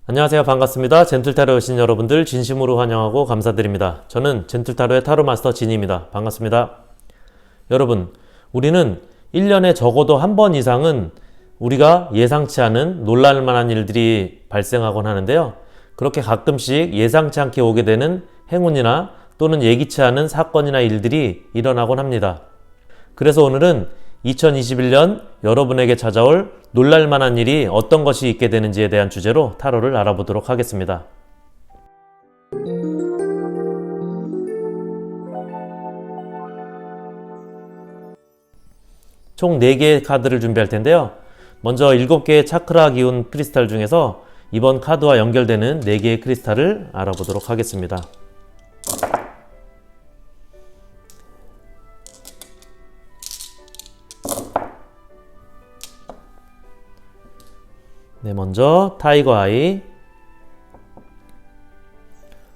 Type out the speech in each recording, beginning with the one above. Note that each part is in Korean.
안녕하세요. 반갑습니다. 젠틀타로 오신 여러분들 진심으로 환영하고 감사드립니다. 저는 젠틀타로의 타로마스터 진입니다. 반갑습니다. 여러분, 우리는 1년에 적어도 한 번 이상은 우리가 예상치 않은 놀랄만한 일들이 발생하곤 하는데요. 그렇게 가끔씩 예상치 않게 오게 되는 행운이나 또는 예기치 않은 사건이나 일들이 일어나곤 합니다. 그래서 오늘은 2021년 여러분에게 찾아올 놀랄만한 일이 어떤 것이 있게 되는지에 대한 주제로 타로를 알아보도록 하겠습니다. 총 4개의 카드를 준비할 텐데요. 먼저 7개의 차크라 기운 크리스탈 중에서 이번 카드와 연결되는 4개의 크리스탈을 알아보도록 하겠습니다. 네, 먼저 타이거 아이,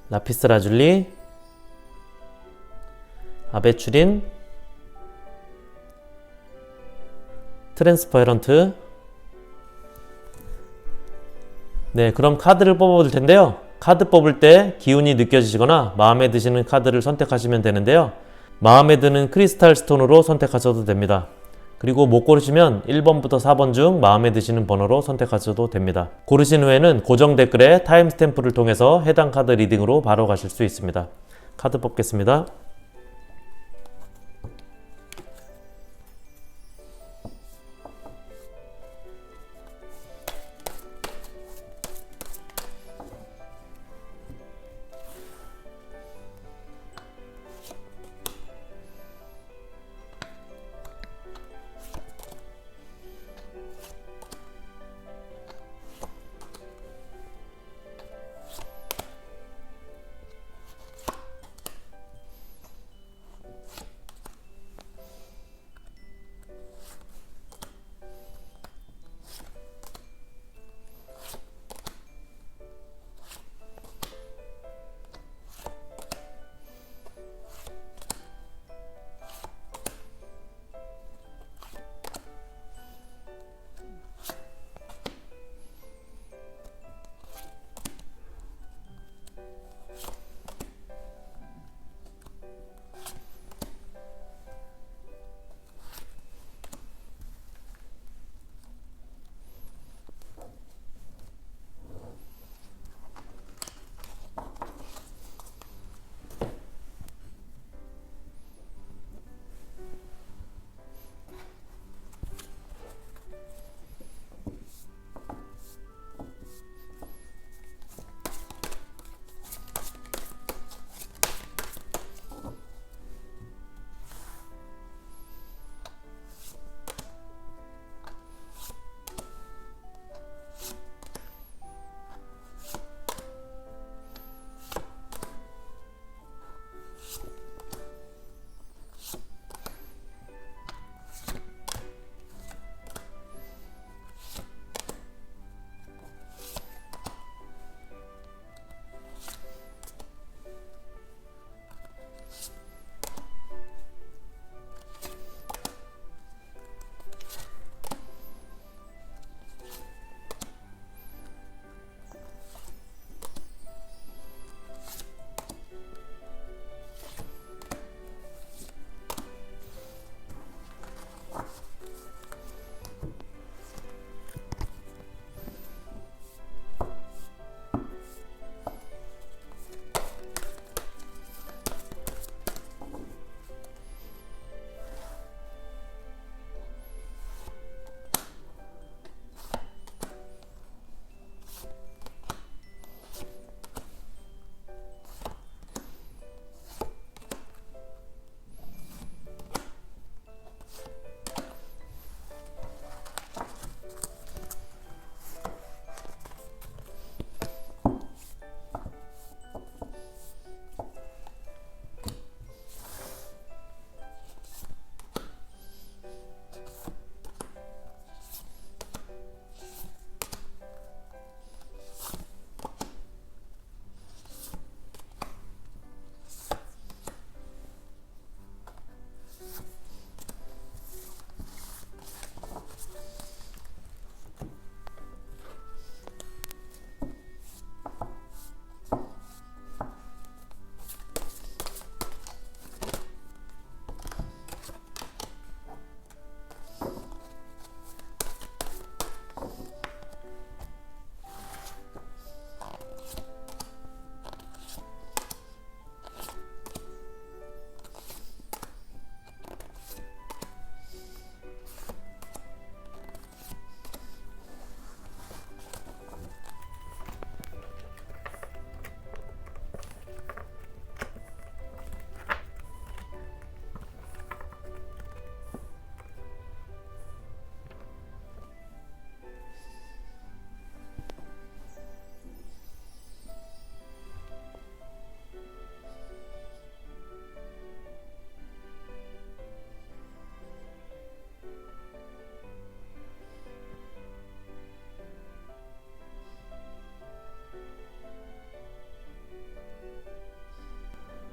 라피스 라줄리, 아베추린, 트랜스퍼런트. 네, 그럼 카드를 뽑아볼 텐데요. 카드 뽑을 때 기운이 느껴지시거나 마음에 드시는 카드를 선택하시면 되는데요. 마음에 드는 크리스탈 스톤으로 선택하셔도 됩니다. 그리고 못 고르시면 1번부터 4번 중 마음에 드시는 번호로 선택하셔도 됩니다. 고르신 후에는 고정 댓글에 타임스탬프를 통해서 해당 카드 리딩으로 바로 가실 수 있습니다. 카드 뽑겠습니다.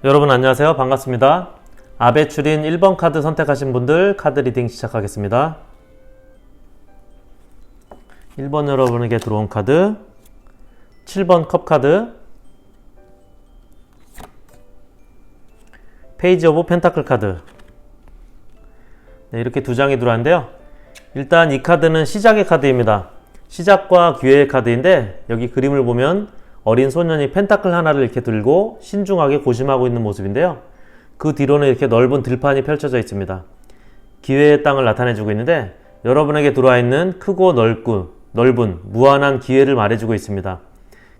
여러분 안녕하세요. 반갑습니다. 아베 추린 1번 카드 선택하신 분들 카드 리딩 시작하겠습니다. 1번 여러분에게 들어온 카드 7번 컵 카드 페이지 오브 펜타클 카드. 네, 이렇게 두 장이 들어왔는데요. 일단 이 카드는 시작의 카드입니다. 시작과 기회의 카드인데 여기 그림을 보면 어린 소년이 펜타클 하나를 이렇게 들고 신중하게 고심하고 있는 모습인데요. 그 뒤로는 이렇게 넓은 들판이 펼쳐져 있습니다. 기회의 땅을 나타내주고 있는데 여러분에게 들어와 있는 크고 넓은 무한한 기회를 말해주고 있습니다.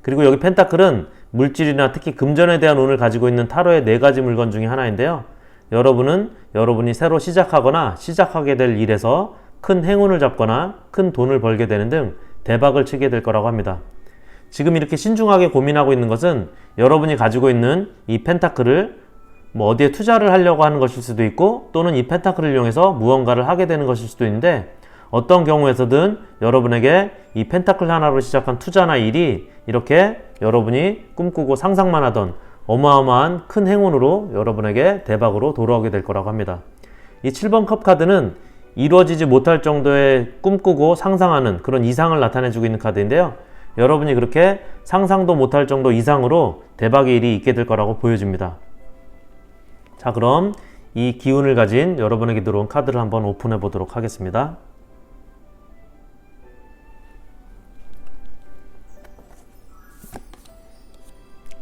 그리고 여기 펜타클은 물질이나 특히 금전에 대한 운을 가지고 있는 타로의 4가지 물건 중에 하나인데요. 여러분은 여러분이 새로 시작하거나 시작하게 될 일에서 큰 행운을 잡거나 큰 돈을 벌게 되는 등 대박을 치게 될 거라고 합니다. 지금 이렇게 신중하게 고민하고 있는 것은 여러분이 가지고 있는 이 펜타클을 어디에 투자를 하려고 하는 것일 수도 있고 또는 이 펜타클을 이용해서 무언가를 하게 되는 것일 수도 있는데 어떤 경우에서든 여러분에게 이 펜타클 하나로 시작한 투자나 일이 이렇게 여러분이 꿈꾸고 상상만 하던 어마어마한 큰 행운으로 여러분에게 대박으로 돌아오게 될 거라고 합니다. 이 7번 컵 카드는 이루어지지 못할 정도의 꿈꾸고 상상하는 그런 이상을 나타내주고 있는 카드인데요. 여러분이 그렇게 상상도 못할 정도 이상으로 대박의 일이 있게 될 거라고 보여집니다. 자, 그럼 이 기운을 가진 여러분에게 들어온 카드를 한번 오픈해 보도록 하겠습니다.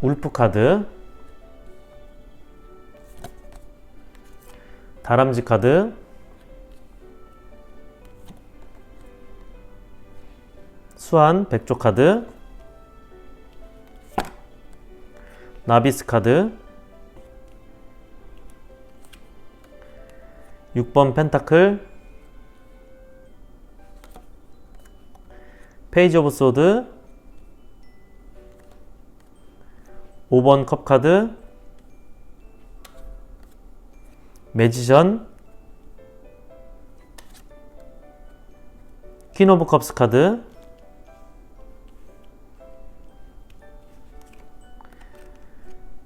울프 카드, 다람쥐 카드, 수완 백조 카드, 나비스 카드, 6번 펜타클, 페이지 오브 소드, 5번 컵 카드, 매지션, 퀸 오브 컵스 카드,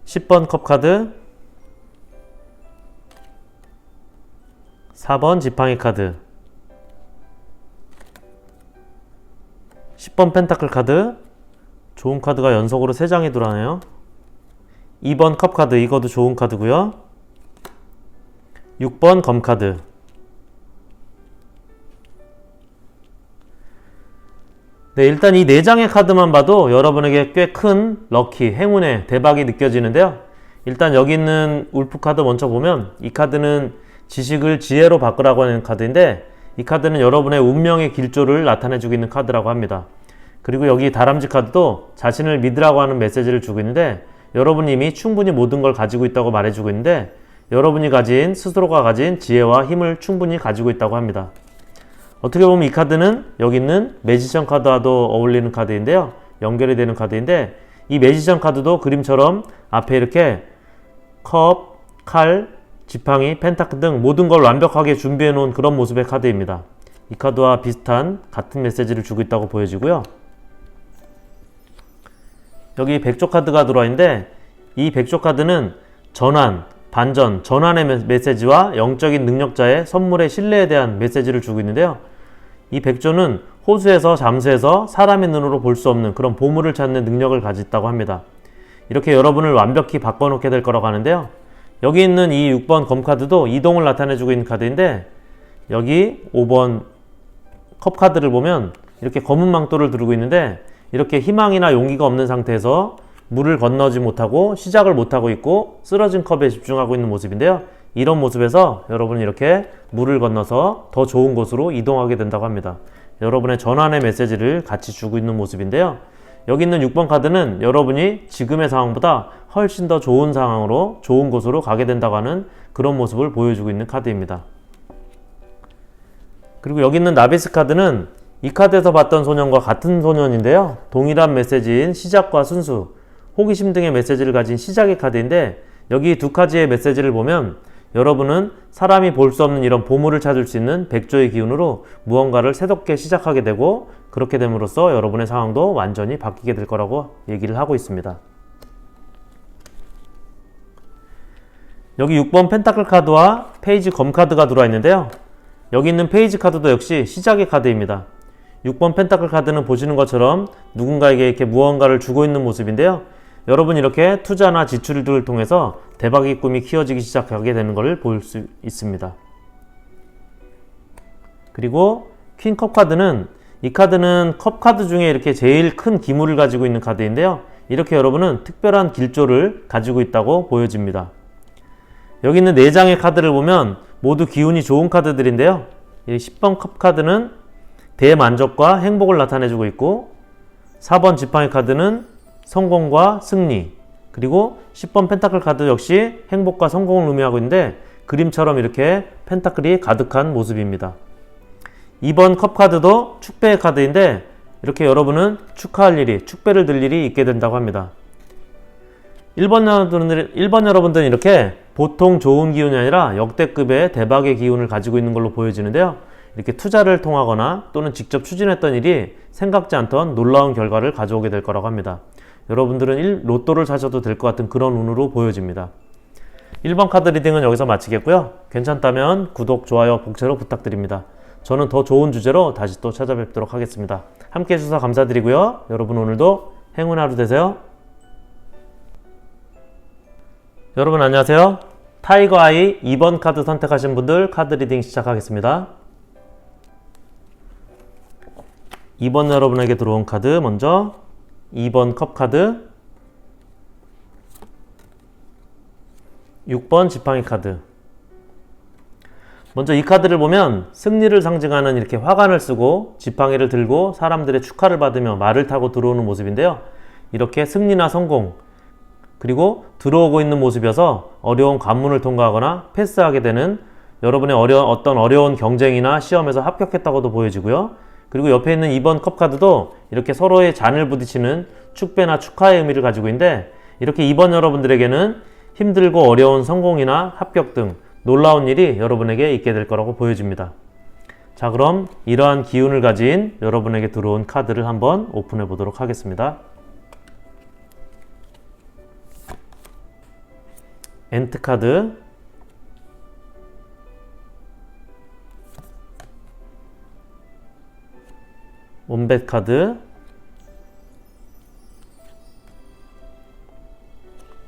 10번 컵 카드, 4번 지팡이 카드, 10번 펜타클 카드, 좋은 카드가 연속으로 3장이 들어가네요. 2번 컵 카드, 이것도 좋은 카드고요. 6번 검 카드. 네, 일단 이 4장의 카드만 봐도 여러분에게 꽤 큰 럭키, 행운의 대박이 느껴지는데요. 일단 여기 있는 울프 카드 먼저 보면 이 카드는 지식을 지혜로 바꾸라고 하는 카드인데 이 카드는 여러분의 운명의 길조를 나타내주고 있는 카드라고 합니다. 그리고 여기 다람쥐 카드도 자신을 믿으라고 하는 메시지를 주고 있는데 여러분이 이미 충분히 모든 걸 가지고 있다고 말해주고 있는데 여러분이 스스로가 가진 지혜와 힘을 충분히 가지고 있다고 합니다. 어떻게 보면 이 카드는 여기 있는 매지션 카드와도 어울리는 카드인데요. 연결이 되는 카드인데 이 매지션 카드도 그림처럼 앞에 이렇게 컵, 칼, 지팡이, 펜타클 등 모든 걸 완벽하게 준비해 놓은 그런 모습의 카드입니다. 이 카드와 비슷한 같은 메시지를 주고 있다고 보여지고요. 여기 백조 카드가 들어와 있는데 이 백조 카드는 전환, 반전, 전환의 메시지와 영적인 능력자의 선물의 신뢰에 대한 메시지를 주고 있는데요. 이 백조는 호수에서 잠수해서 사람의 눈으로 볼 수 없는 그런 보물을 찾는 능력을 가졌다고 합니다. 이렇게 여러분을 완벽히 바꿔놓게 될 거라고 하는데요. 여기 있는 이 6번 검 카드도 이동을 나타내주고 있는 카드인데 여기 5번 컵 카드를 보면 이렇게 검은 망토를 두르고 있는데 이렇게 희망이나 용기가 없는 상태에서 물을 건너지 못하고 시작을 못하고 있고 쓰러진 컵에 집중하고 있는 모습인데요. 이런 모습에서 여러분이 이렇게 물을 건너서 더 좋은 곳으로 이동하게 된다고 합니다. 여러분의 전환의 메시지를 같이 주고 있는 모습인데요. 여기 있는 6번 카드는 여러분이 지금의 상황보다 훨씬 더 좋은 상황으로 좋은 곳으로 가게 된다고 하는 그런 모습을 보여주고 있는 카드입니다. 그리고 여기 있는 나비스 카드는 이 카드에서 봤던 소년과 같은 소년인데요. 동일한 메시지인 시작과 순수, 호기심 등의 메시지를 가진 시작의 카드인데 여기 두 카드의 메시지를 보면 여러분은 사람이 볼 수 없는 이런 보물을 찾을 수 있는 백조의 기운으로 무언가를 새롭게 시작하게 되고 그렇게 됨으로써 여러분의 상황도 완전히 바뀌게 될 거라고 얘기를 하고 있습니다. 여기 6번 펜타클 카드와 페이지 검 카드가 들어와 있는데요. 여기 있는 페이지 카드도 역시 시작의 카드입니다. 6번 펜타클 카드는 보시는 것처럼 누군가에게 이렇게 무언가를 주고 있는 모습인데요. 여러분 이렇게 투자나 지출들을 통해서 대박의 꿈이 키워지기 시작하게 되는 것을 볼 수 있습니다. 그리고 퀸 컵 카드는 이 카드는 컵 카드 중에 이렇게 제일 큰 기물을 가지고 있는 카드인데요. 이렇게 여러분은 특별한 길조를 가지고 있다고 보여집니다. 여기 있는 4장의 카드를 보면 모두 기운이 좋은 카드들인데요. 10번 컵 카드는 대만족과 행복을 나타내주고 있고 4번 지팡이 카드는 성공과 승리, 그리고 10번 펜타클 카드 역시 행복과 성공을 의미하고 있는데 그림처럼 이렇게 펜타클이 가득한 모습입니다. 2번 컵 카드도 축배의 카드인데 이렇게 여러분은 축하할 일이, 축배를 들 일이 있게 된다고 합니다. 1번 여러분들은 이렇게 보통 좋은 기운이 아니라 역대급의 대박의 기운을 가지고 있는 걸로 보여지는데요. 이렇게 투자를 통하거나 또는 직접 추진했던 일이 생각지 않던 놀라운 결과를 가져오게 될 거라고 합니다. 여러분들은 로또를 사셔도 될 것 같은 그런 운으로 보여집니다. 1번 카드 리딩은 여기서 마치겠고요. 괜찮다면 구독, 좋아요, 복채로 부탁드립니다. 저는 더 좋은 주제로 다시 또 찾아뵙도록 하겠습니다. 함께 해주셔서 감사드리고요. 여러분 오늘도 행운의 하루 되세요. 여러분 안녕하세요. 타이거 아이 2번 카드 선택하신 분들 카드 리딩 시작하겠습니다. 2번 여러분에게 들어온 카드 먼저 2번 컵 카드, 6번 지팡이 카드. 먼저 이 카드를 보면 승리를 상징하는 이렇게 화관을 쓰고 지팡이를 들고 사람들의 축하를 받으며 말을 타고 들어오는 모습인데요. 이렇게 승리나 성공, 그리고 들어오고 있는 모습이어서 어려운 관문을 통과하거나 패스하게 되는 여러분의 어떤 어려운 경쟁이나 시험에서 합격했다고도 보여지고요. 그리고 옆에 있는 2번 컵 카드도 이렇게 서로의 잔을 부딪히는 축배나 축하의 의미를 가지고 있는데 이렇게 2번 여러분들에게는 힘들고 어려운 성공이나 합격 등 놀라운 일이 여러분에게 있게 될 거라고 보여집니다. 자, 그럼 이러한 기운을 가진 여러분에게 들어온 카드를 한번 오픈해 보도록 하겠습니다. 엔트 카드, 원벳 카드,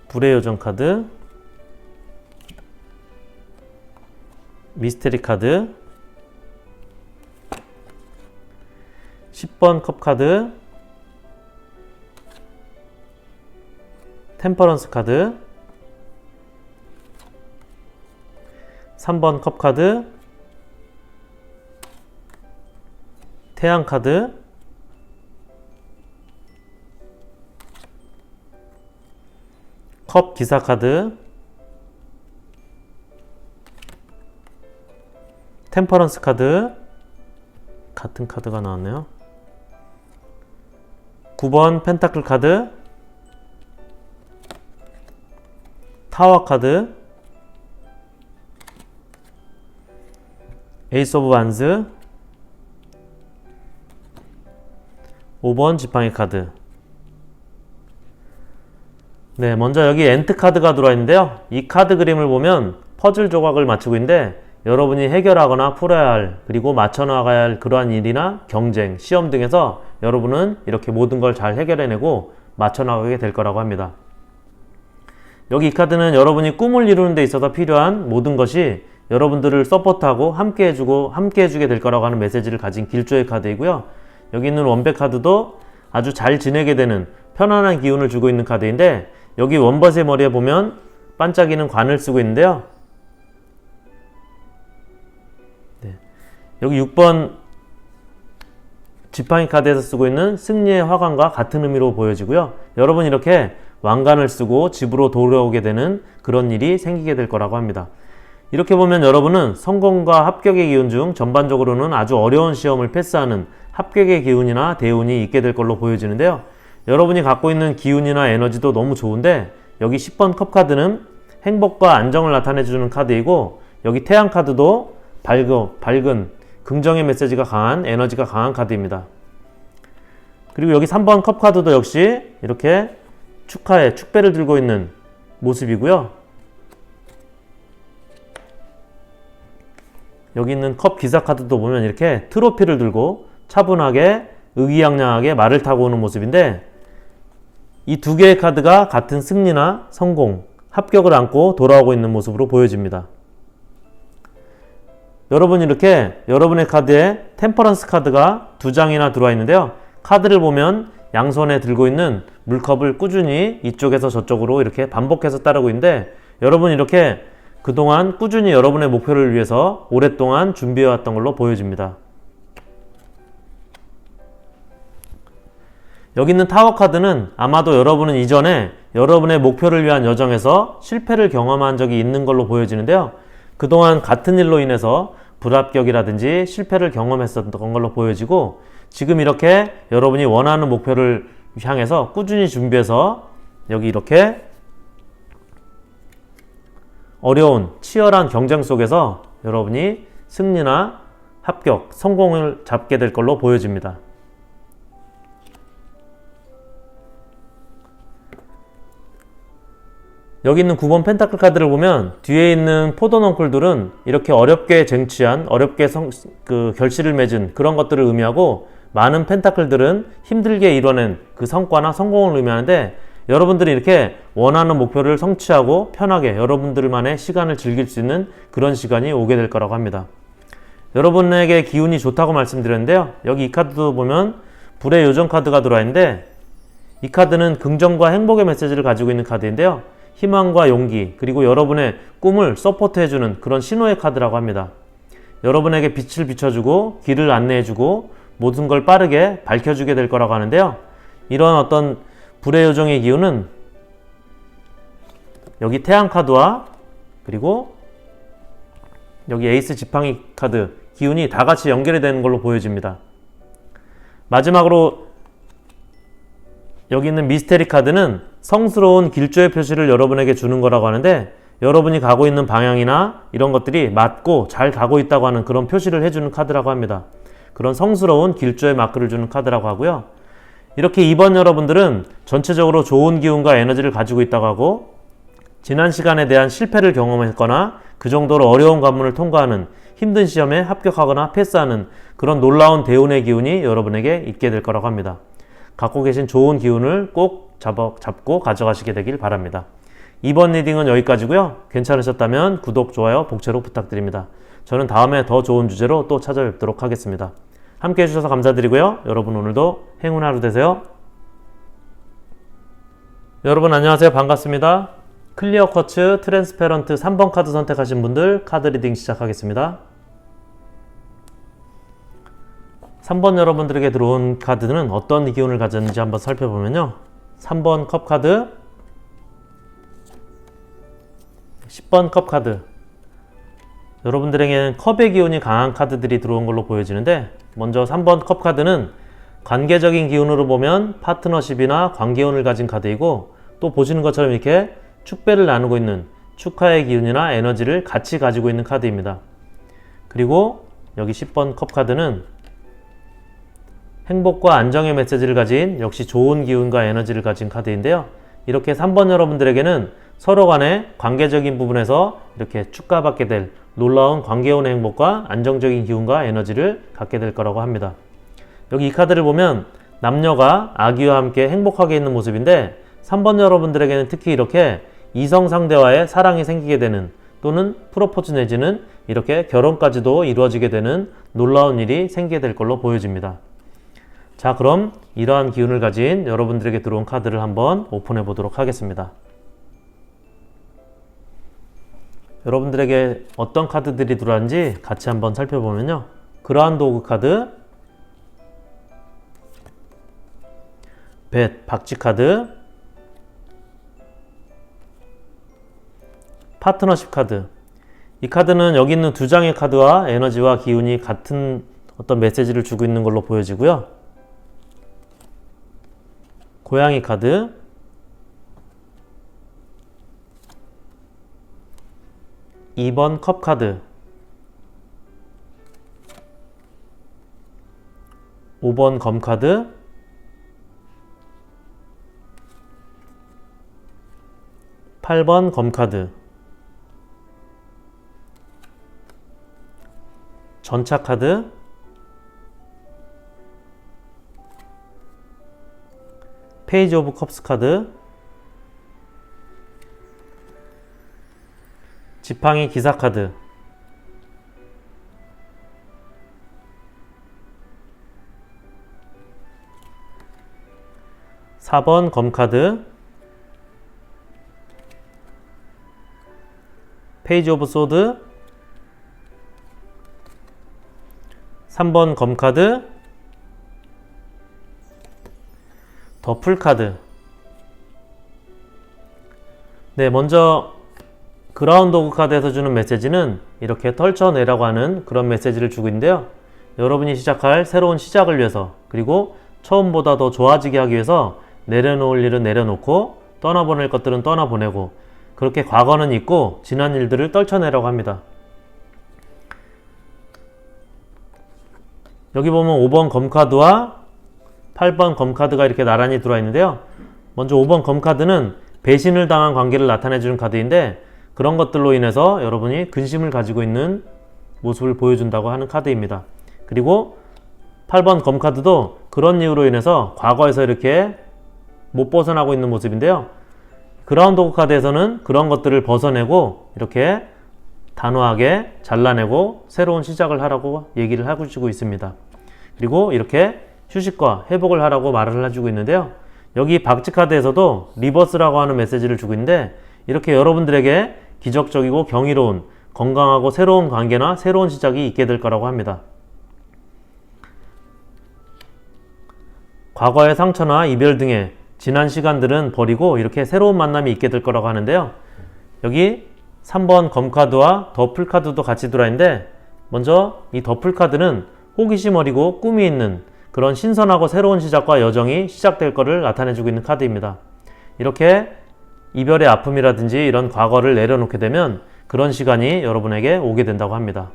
불의 요정 카드, 미스테리 카드, 10번 컵 카드, 템퍼런스 카드, 3번 컵 카드, 태양 카드, 컵 기사 카드, 템퍼런스 카드, 같은 카드가 나왔네요. 9번 펜타클 카드, 타워 카드, 에이스 오브 완즈, 5번 지팡이 카드. 네, 먼저 여기 엔트 카드가 들어와 있는데요. 이 카드 그림을 보면 퍼즐 조각을 맞추고 있는데 여러분이 해결하거나 풀어야 할, 그리고 맞춰나가야 할 그러한 일이나 경쟁, 시험 등에서 여러분은 이렇게 모든 걸 잘 해결해내고 맞춰나가게 될 거라고 합니다. 여기 이 카드는 여러분이 꿈을 이루는 데 있어서 필요한 모든 것이 여러분들을 서포트하고 함께 해주게 될 거라고 하는 메시지를 가진 길조의 카드이고요. 여기 있는 원백 카드도 아주 잘 지내게 되는 편안한 기운을 주고 있는 카드인데 여기 원벗의 머리에 보면 반짝이는 관을 쓰고 있는데요. 네. 여기 6번 지팡이 카드에서 쓰고 있는 승리의 화관과 같은 의미로 보여지고요. 여러분 이렇게 왕관을 쓰고 집으로 돌아오게 되는 그런 일이 생기게 될 거라고 합니다. 이렇게 보면 여러분은 성공과 합격의 기운 중 전반적으로는 아주 어려운 시험을 패스하는 합격의 기운이나 대운이 있게 될 걸로 보여지는데요. 여러분이 갖고 있는 기운이나 에너지도 너무 좋은데 여기 10번 컵 카드는 행복과 안정을 나타내주는 카드이고 여기 태양 카드도 밝은 긍정의 메시지가 강한, 에너지가 강한 카드입니다. 그리고 여기 3번 컵 카드도 역시 이렇게 축배를 들고 있는 모습이고요. 여기 있는 컵 기사 카드도 보면 이렇게 트로피를 들고 차분하게 의기양양하게 말을 타고 오는 모습인데, 이 두 개의 카드가 같은 승리나 성공, 합격을 안고 돌아오고 있는 모습으로 보여집니다. 여러분, 이렇게 여러분의 카드에 템퍼런스 카드가 두 장이나 들어와 있는데요. 카드를 보면 양손에 들고 있는 물컵을 꾸준히 이쪽에서 저쪽으로 이렇게 반복해서 따르고 있는데, 여러분 이렇게 그동안 꾸준히 여러분의 목표를 위해서 오랫동안 준비해왔던 걸로 보여집니다. 여기 있는 타워 카드는 아마도 여러분은 이전에 여러분의 목표를 위한 여정에서 실패를 경험한 적이 있는 걸로 보여지는데요. 그동안 같은 일로 인해서 불합격이라든지 실패를 경험했었던 걸로 보여지고, 지금 이렇게 여러분이 원하는 목표를 향해서 꾸준히 준비해서 여기 이렇게 어려운 치열한 경쟁 속에서 여러분이 승리나 합격, 성공을 잡게 될 걸로 보여집니다. 여기 있는 9번 펜타클 카드를 보면 뒤에 있는 포도넝쿨들은 이렇게 어렵게 쟁취한, 어렵게 결실을 맺은 그런 것들을 의미하고, 많은 펜타클들은 힘들게 이뤄낸 그 성과나 성공을 의미하는데, 여러분들이 이렇게 원하는 목표를 성취하고 편하게 여러분들만의 시간을 즐길 수 있는 그런 시간이 오게 될 거라고 합니다. 여러분에게 기운이 좋다고 말씀드렸는데요. 여기 이 카드도 보면 불의 요정 카드가 들어와 있는데, 이 카드는 긍정과 행복의 메시지를 가지고 있는 카드인데요. 희망과 용기, 그리고 여러분의 꿈을 서포트해주는 그런 신호의 카드라고 합니다. 여러분에게 빛을 비춰주고 길을 안내해주고 모든 걸 빠르게 밝혀주게 될 거라고 하는데요. 이런 어떤 불의 요정의 기운은 여기 태양 카드와 그리고 여기 에이스 지팡이 카드 기운이 다 같이 연결이 되는 걸로 보여집니다. 마지막으로 여기 있는 미스테리 카드는 성스러운 길조의 표시를 여러분에게 주는 거라고 하는데, 여러분이 가고 있는 방향이나 이런 것들이 맞고 잘 가고 있다고 하는 그런 표시를 해주는 카드라고 합니다. 그런 성스러운 길조의 마크를 주는 카드라고 하고요. 이렇게 2번 여러분들은 전체적으로 좋은 기운과 에너지를 가지고 있다고 하고, 지난 시간에 대한 실패를 경험했거나 그 정도로 어려운 관문을 통과하는 힘든 시험에 합격하거나 패스하는 그런 놀라운 대운의 기운이 여러분에게 있게 될 거라고 합니다. 갖고 계신 좋은 기운을 꼭 잡고 가져가시게 되길 바랍니다. 이번 리딩은 여기까지고요. 괜찮으셨다면 구독, 좋아요, 복채로 부탁드립니다. 저는 다음에 더 좋은 주제로 또 찾아뵙도록 하겠습니다. 함께 해주셔서 감사드리고요. 여러분 오늘도 행운 하루 되세요. 여러분 안녕하세요. 반갑습니다. 클리어 쿼츠 트랜스페런트 3번 카드 선택하신 분들 카드 리딩 시작하겠습니다. 3번 여러분들에게 들어온 카드는 어떤 기운을 가졌는지 한번 살펴보면요. 3번 컵 카드, 10번 컵 카드. 여러분들에게는 컵의 기운이 강한 카드들이 들어온 걸로 보여지는데, 먼저 3번 컵 카드는 관계적인 기운으로 보면 파트너십이나 관계운을 가진 카드이고, 또 보시는 것처럼 이렇게 축배를 나누고 있는 축하의 기운이나 에너지를 같이 가지고 있는 카드입니다. 그리고 여기 10번 컵 카드는 행복과 안정의 메시지를 가진 역시 좋은 기운과 에너지를 가진 카드인데요. 이렇게 3번 여러분들에게는 서로 간의 관계적인 부분에서 이렇게 축하받게 될 놀라운 관계운의 행복과 안정적인 기운과 에너지를 갖게 될 거라고 합니다. 여기 이 카드를 보면 남녀가 아기와 함께 행복하게 있는 모습인데, 3번 여러분들에게는 특히 이렇게 이성 상대와의 사랑이 생기게 되는, 또는 프로포즈 내지는 이렇게 결혼까지도 이루어지게 되는 놀라운 일이 생기게 될 걸로 보여집니다. 자, 그럼 이러한 기운을 가진 여러분들에게 들어온 카드를 한번 오픈해 보도록 하겠습니다. 여러분들에게 어떤 카드들이 들어왔는지 같이 한번 살펴보면요. 그라운드 오그 카드, 뱃, 박쥐 카드, 파트너십 카드. 이 카드는 여기 있는 두 장의 카드와 에너지와 기운이 같은 어떤 메시지를 주고 있는 걸로 보여지고요. 고양이 카드, 2번 컵 카드, 5번 검 카드, 8번 검 카드, 전차 카드, 페이지 오브 컵스 카드, 지팡이 기사 카드, 4번 검 카드, 페이지 오브 소드, 3번 검 카드, 더 풀 카드. 네, 먼저 그라운드 오그 카드에서 주는 메시지는 이렇게 떨쳐내라고 하는 그런 메시지를 주고 있는데요. 여러분이 시작할 새로운 시작을 위해서, 그리고 처음보다 더 좋아지게 하기 위해서 내려놓을 일은 내려놓고 떠나보낼 것들은 떠나보내고, 그렇게 과거는 잊고 지난 일들을 떨쳐내라고 합니다. 여기 보면 5번 검카드와 8번 검카드가 이렇게 나란히 들어와 있는데요. 먼저 5번 검카드는 배신을 당한 관계를 나타내주는 카드인데, 그런 것들로 인해서 여러분이 근심을 가지고 있는 모습을 보여준다고 하는 카드입니다. 그리고 8번 검카드도 그런 이유로 인해서 과거에서 이렇게 못 벗어나고 있는 모습인데요. 그라운드 오그 카드에서는 그런 것들을 벗어내고 이렇게 단호하게 잘라내고 새로운 시작을 하라고 얘기를 해주고 있습니다. 그리고 이렇게 휴식과 회복을 하라고 말을 해주고 있는데요. 여기 박쥐 카드에서도 리버스라고 하는 메시지를 주고 있는데, 이렇게 여러분들에게 기적적이고 경이로운 건강하고 새로운 관계나 새로운 시작이 있게 될 거라고 합니다. 과거의 상처나 이별 등의 지난 시간들은 버리고 이렇게 새로운 만남이 있게 될 거라고 하는데요. 여기 3번 검카드와 더 풀카드도 같이 들어있는데, 먼저 이 더 풀카드는 호기심 어리고 꿈이 있는 그런 신선하고 새로운 시작과 여정이 시작될 것을 나타내주고 있는 카드입니다. 이렇게 이별의 아픔이라든지 이런 과거를 내려놓게 되면 그런 시간이 여러분에게 오게 된다고 합니다.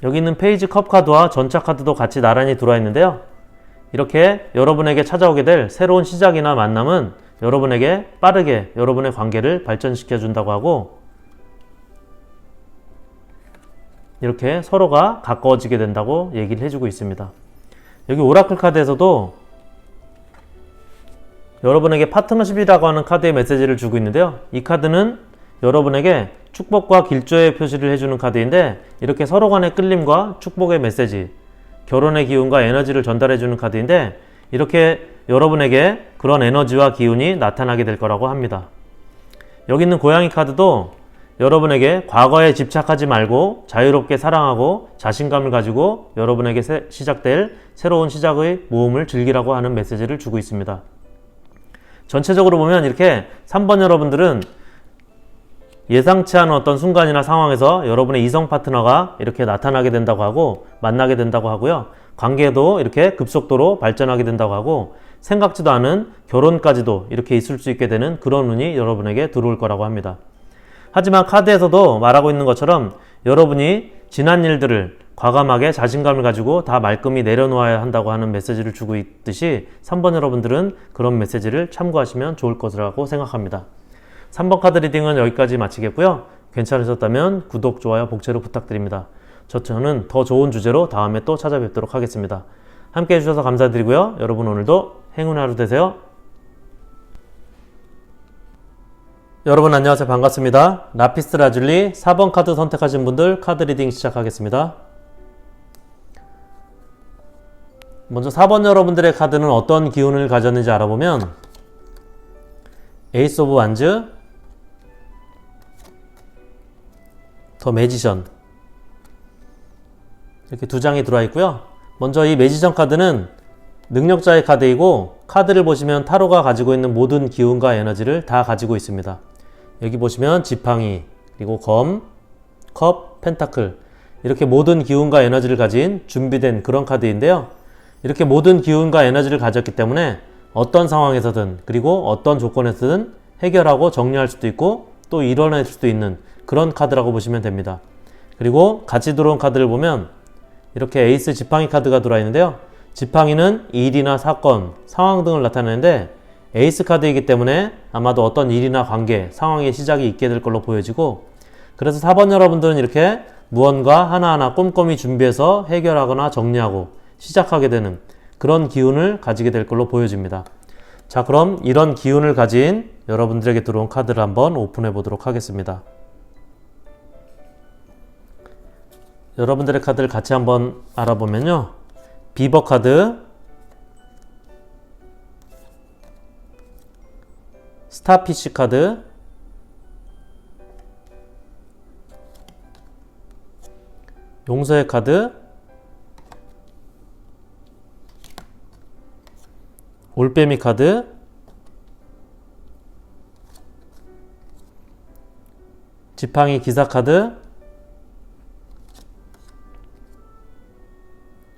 여기 있는 페이지 컵 카드와 전차 카드도 같이 나란히 들어와 있는데요. 이렇게 여러분에게 찾아오게 될 새로운 시작이나 만남은 여러분에게 빠르게 여러분의 관계를 발전시켜 준다고 하고, 이렇게 서로가 가까워지게 된다고 얘기를 해주고 있습니다. 여기 오라클 카드에서도 여러분에게 파트너십이라고 하는 카드의 메시지를 주고 있는데요. 이 카드는 여러분에게 축복과 길조의 표시를 해주는 카드인데, 이렇게 서로 간의 끌림과 축복의 메시지, 결혼의 기운과 에너지를 전달해주는 카드인데, 이렇게 여러분에게 그런 에너지와 기운이 나타나게 될 거라고 합니다. 여기 있는 고양이 카드도 여러분에게 과거에 집착하지 말고 자유롭게 사랑하고 자신감을 가지고 여러분에게 시작될 새로운 시작의 모험을 즐기라고 하는 메시지를 주고 있습니다. 전체적으로 보면 이렇게 3번 여러분들은 예상치 않은 어떤 순간이나 상황에서 여러분의 이성 파트너가 이렇게 나타나게 된다고 하고, 만나게 된다고 하고요. 관계도 이렇게 급속도로 발전하게 된다고 하고, 생각지도 않은 결혼까지도 이렇게 있을 수 있게 되는 그런 운이 여러분에게 들어올 거라고 합니다. 하지만 카드에서도 말하고 있는 것처럼 여러분이 지난 일들을 과감하게 자신감을 가지고 다 말끔히 내려놓아야 한다고 하는 메시지를 주고 있듯이 3번 여러분들은 그런 메시지를 참고하시면 좋을 것이라고 생각합니다. 3번 카드 리딩은 여기까지 마치겠고요. 괜찮으셨다면 구독, 좋아요, 복제로 부탁드립니다. 저는 더 좋은 주제로 다음에 또 찾아뵙도록 하겠습니다. 함께 해주셔서 감사드리고요. 여러분 오늘도 행운의 하루 되세요. 여러분 안녕하세요. 반갑습니다. 라피스 라줄리 4번 카드 선택하신 분들 카드 리딩 시작하겠습니다. 먼저 4번 여러분들의 카드는 어떤 기운을 가졌는지 알아보면, 에이스 오브 완즈, 더 매지션, 이렇게 두 장이 들어와 있고요. 먼저 이 매지션 카드는 능력자의 카드이고, 카드를 보시면 타로가 가지고 있는 모든 기운과 에너지를 다 가지고 있습니다. 여기 보시면 지팡이, 그리고 검, 컵, 펜타클, 이렇게 모든 기운과 에너지를 가진 준비된 그런 카드인데요. 이렇게 모든 기운과 에너지를 가졌기 때문에 어떤 상황에서든, 그리고 어떤 조건에서든 해결하고 정리할 수도 있고 또 이뤄낼 수도 있는 그런 카드라고 보시면 됩니다. 그리고 같이 들어온 카드를 보면 이렇게 에이스 지팡이 카드가 들어와 있는데요. 지팡이는 일이나 사건, 상황 등을 나타내는데, 에이스 카드이기 때문에 아마도 어떤 일이나 관계, 상황의 시작이 있게 될 걸로 보여지고, 그래서 4번 여러분들은 이렇게 무언가 하나하나 꼼꼼히 준비해서 해결하거나 정리하고 시작하게 되는 그런 기운을 가지게 될 걸로 보여집니다. 자, 그럼 이런 기운을 가진 여러분들에게 들어온 카드를 한번 오픈해 보도록 하겠습니다. 여러분들의 카드를 같이 한번 알아보면요. 비버 카드, 스타피쉬 카드, 용서의 카드, 올빼미 카드, 지팡이 기사 카드,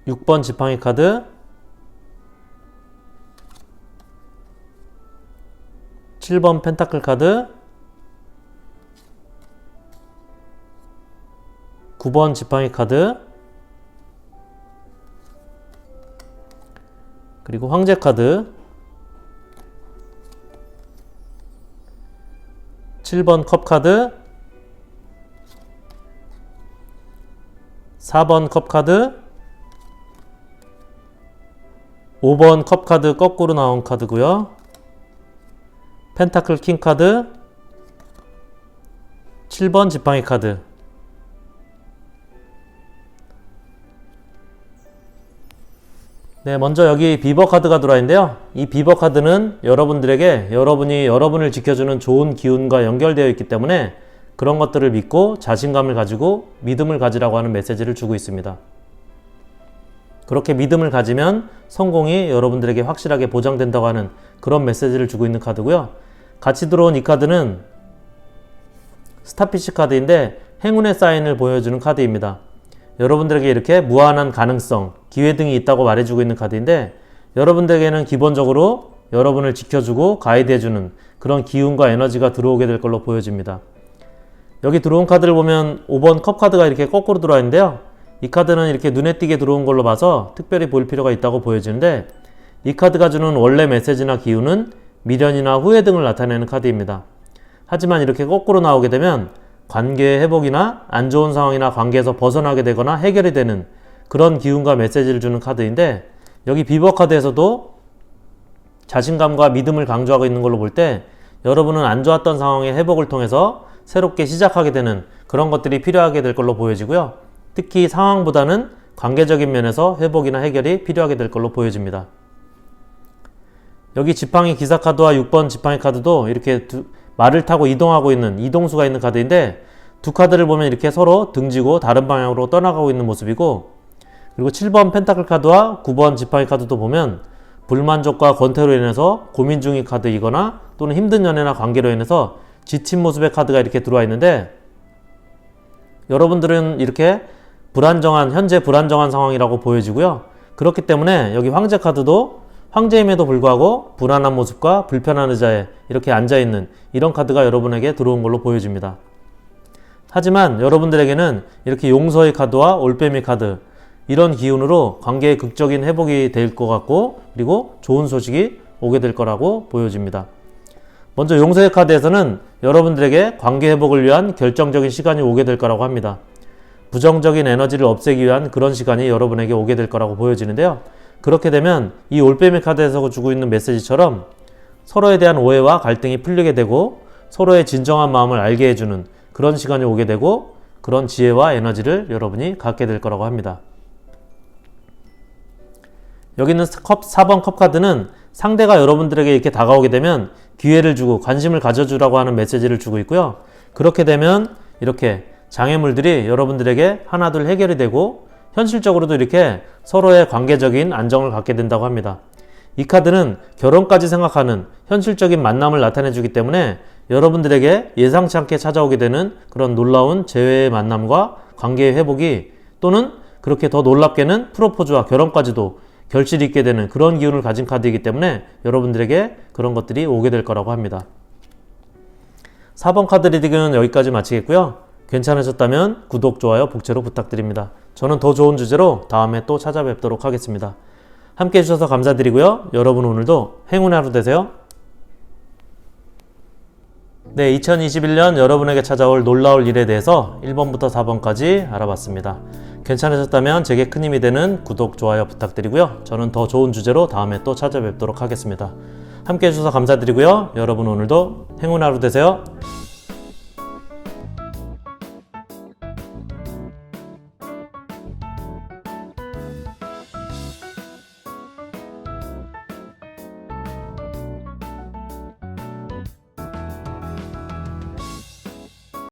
6번 지팡이 카드, 7번 펜타클 카드, 9번 지팡이 카드, 그리고 황제 카드, 7번 컵 카드, 4번 컵 카드, 5번 컵 카드 거꾸로 나온 카드고요. 펜타클 킹 카드, 7번 지팡이 카드. 네, 먼저 여기 비버 카드가 들어와 있는데요. 이 비버 카드는 여러분들에게 여러분을 지켜주는 좋은 기운과 연결되어 있기 때문에 그런 것들을 믿고 자신감을 가지고 믿음을 가지라고 하는 메시지를 주고 있습니다. 그렇게 믿음을 가지면 성공이 여러분들에게 확실하게 보장된다고 하는 그런 메시지를 주고 있는 카드고요. 같이 들어온 이 카드는 스타피쉬 카드인데 행운의 사인을 보여주는 카드입니다. 여러분들에게 이렇게 무한한 가능성, 기회 등이 있다고 말해주고 있는 카드인데 여러분들에게는 기본적으로 여러분을 지켜주고 가이드해주는 그런 기운과 에너지가 들어오게 될 걸로 보여집니다. 여기 들어온 카드를 보면 5번 컵 카드가 이렇게 거꾸로 들어와 있는데요. 이 카드는 이렇게 눈에 띄게 들어온 걸로 봐서 특별히 볼 필요가 있다고 보여지는데 이 카드가 주는 원래 메시지나 기운은 미련이나 후회 등을 나타내는 카드입니다. 하지만 이렇게 거꾸로 나오게 되면 관계의 회복이나 안 좋은 상황이나 관계에서 벗어나게 되거나 해결이 되는 그런 기운과 메시지를 주는 카드인데 여기 비버 카드에서도 자신감과 믿음을 강조하고 있는 걸로 볼 때 여러분은 안 좋았던 상황의 회복을 통해서 새롭게 시작하게 되는 그런 것들이 필요하게 될 걸로 보여지고요. 특히 상황보다는 관계적인 면에서 회복이나 해결이 필요하게 될 걸로 보여집니다. 여기 지팡이 기사 카드와 6번 지팡이 카드도 이렇게 말을 타고 이동하고 있는 이동수가 있는 카드인데 두 카드를 보면 이렇게 서로 등지고 다른 방향으로 떠나가고 있는 모습이고 그리고 7번 펜타클 카드와 9번 지팡이 카드도 보면 불만족과 권태로 인해서 고민 중인 카드이거나 또는 힘든 연애나 관계로 인해서 지친 모습의 카드가 이렇게 들어와 있는데 여러분들은 이렇게 현재 불안정한 상황이라고 보여지고요. 그렇기 때문에 여기 황제 카드도 황제임에도 불구하고 불안한 모습과 불편한 의자에 이렇게 앉아있는 이런 카드가 여러분에게 들어온 걸로 보여집니다. 하지만 여러분들에게는 이렇게 용서의 카드와 올빼미 카드 이런 기운으로 관계의 극적인 회복이 될 것 같고 그리고 좋은 소식이 오게 될 거라고 보여집니다. 먼저 용서의 카드에서는 여러분들에게 관계 회복을 위한 결정적인 시간이 오게 될 거라고 합니다. 부정적인 에너지를 없애기 위한 그런 시간이 여러분에게 오게 될 거라고 보여지는데요. 그렇게 되면 이 올빼미 카드에서 주고 있는 메시지처럼 서로에 대한 오해와 갈등이 풀리게 되고 서로의 진정한 마음을 알게 해주는 그런 시간이 오게 되고 그런 지혜와 에너지를 여러분이 갖게 될 거라고 합니다. 여기 있는 4번 컵 카드는 상대가 여러분들에게 이렇게 다가오게 되면 기회를 주고 관심을 가져주라고 하는 메시지를 주고 있고요. 그렇게 되면 이렇게 장애물들이 여러분들에게 하나둘 해결이 되고 현실적으로도 이렇게 서로의 관계적인 안정을 갖게 된다고 합니다. 이 카드는 결혼까지 생각하는 현실적인 만남을 나타내 주기 때문에 여러분들에게 예상치 않게 찾아오게 되는 그런 놀라운 재회의 만남과 관계의 회복이 또는 그렇게 더 놀랍게는 프로포즈와 결혼까지도 결실이 있게 되는 그런 기운을 가진 카드이기 때문에 여러분들에게 그런 것들이 오게 될 거라고 합니다. 4번 카드 리딩은 여기까지 마치겠고요. 괜찮으셨다면 구독, 좋아요, 복제로 부탁드립니다. 저는 더 좋은 주제로 다음에 또 찾아뵙도록 하겠습니다. 함께 해주셔서 감사드리고요. 여러분 오늘도 행운의 하루 되세요. 네, 2021년 여러분에게 찾아올 놀라울 일에 대해서 1번부터 4번까지 알아봤습니다. 괜찮으셨다면 제게 큰 힘이 되는 구독, 좋아요 부탁드리고요. 저는 더 좋은 주제로 다음에 또 찾아뵙도록 하겠습니다. 함께 해주셔서 감사드리고요. 여러분 오늘도 행운 하루 되세요.